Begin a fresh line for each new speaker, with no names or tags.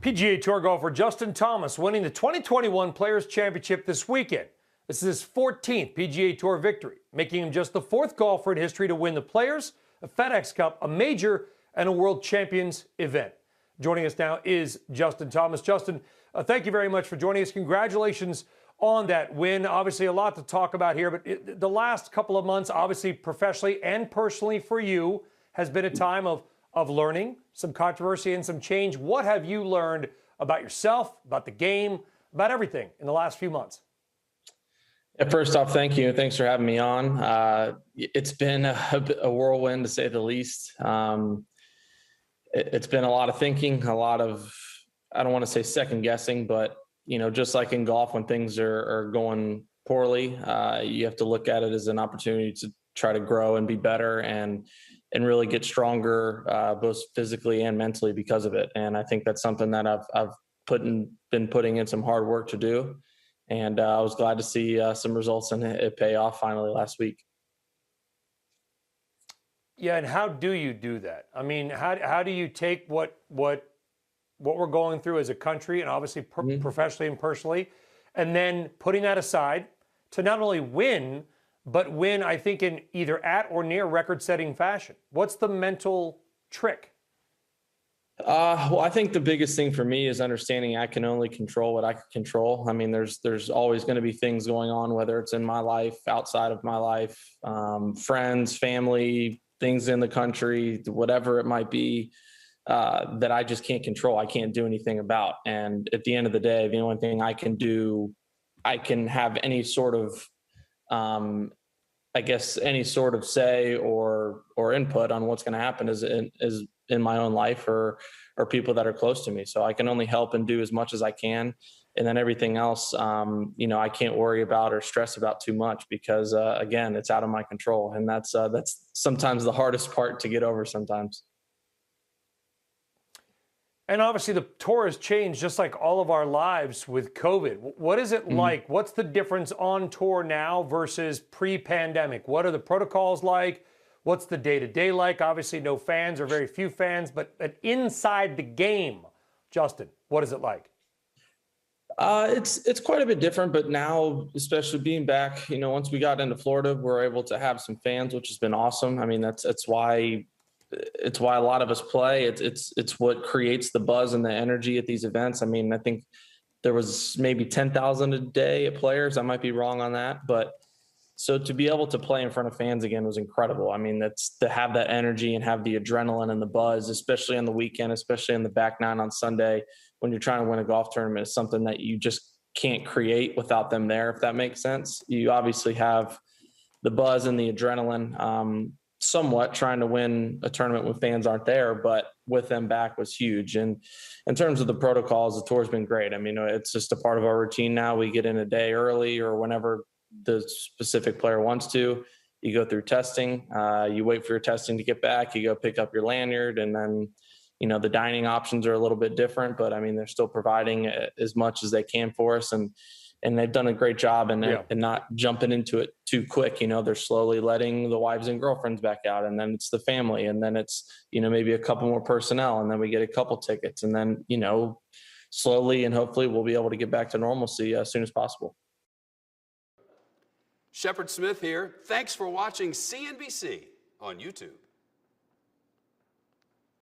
PGA Tour golfer Justin Thomas winning the 2021 Players Championship this weekend. This is his 14th PGA Tour victory, making him just the fourth golfer in history to win the Players, a FedEx Cup, a major, and a World Champions event. Joining us now is Justin Thomas. Justin, thank you very much for joining us. Congratulations on that win. Obviously, a lot to talk about here, but the last couple of months, obviously professionally and personally for you, has been a time of learning, some controversy and some change. What have you learned about yourself, about the game, about everything in the last few months?
Yeah, first off, thank you. Thanks for having me on. It's been a whirlwind, to say the least. It's been a lot of thinking, a lot of, I don't want to say second guessing, but just like in golf, when things are going poorly, you have to look at it as an opportunity to try to grow and be better and really get stronger, both physically and mentally because of it. And I think that's something that I've been putting in some hard work to do. And I was glad to see some results and it pay off finally last week.
Yeah, and how do you do that? I mean, how do you take what we're going through as a country and obviously professionally and personally, and then putting that aside to not only win, but win, I think, in either at or near record-setting fashion? What's the mental trick?
Well, I think the biggest thing for me is understanding I can only control what I can control. I mean, there's always going to be things going on, whether it's in my life, outside of my life, friends, family, things in the country, whatever it might be, that I just can't control. I can't do anything about. And at the end of the day, the only thing I can do, I can have any sort of, any sort of say or input on what's going to happen is in my own life or people that are close to me. So I can only help and do as much as I can. And then everything else, I can't worry about or stress about too much because, again, it's out of my control. And that's sometimes the hardest part to get over sometimes.
And obviously the tour has changed just like all of our lives with COVID. What is it like? What's the difference on tour now versus pre-pandemic? What are the protocols like? What's the day-to-day like? Obviously no fans or very few fans, but inside the game, Justin, what is it like?
It's quite a bit different, but now, especially being back, once we got into Florida, we're able to have some fans, which has been awesome. I mean, that's why a lot of us play. It's what creates the buzz and the energy at these events. I mean, I think there was maybe 10,000 a day at Players. I might be wrong on that, but so to be able to play in front of fans again was incredible. I mean, that's to have that energy and have the adrenaline and the buzz, especially on the weekend, especially in the back nine on Sunday, when you're trying to win a golf tournament, is something that you just can't create without them there, if that makes sense. You obviously have the buzz and the adrenaline, somewhat trying to win a tournament when fans aren't there, but with them back was huge. And in terms of the protocols, the tour's been great. I mean, it's just a part of our routine now. We get in a day early or whenever the specific player wants to. You go through testing, you wait for your testing to get back, you go pick up your lanyard, and then the dining options are a little bit different, but I mean, they're still providing as much as they can for us. And they've done a great job and not jumping into it too quick. They're slowly letting the wives and girlfriends back out, and then it's the family, and then it's, maybe a couple more personnel, and then we get a couple tickets, and then, slowly and hopefully we'll be able to get back to normalcy as soon as possible.
Shepard Smith here. Thanks for watching CNBC on YouTube.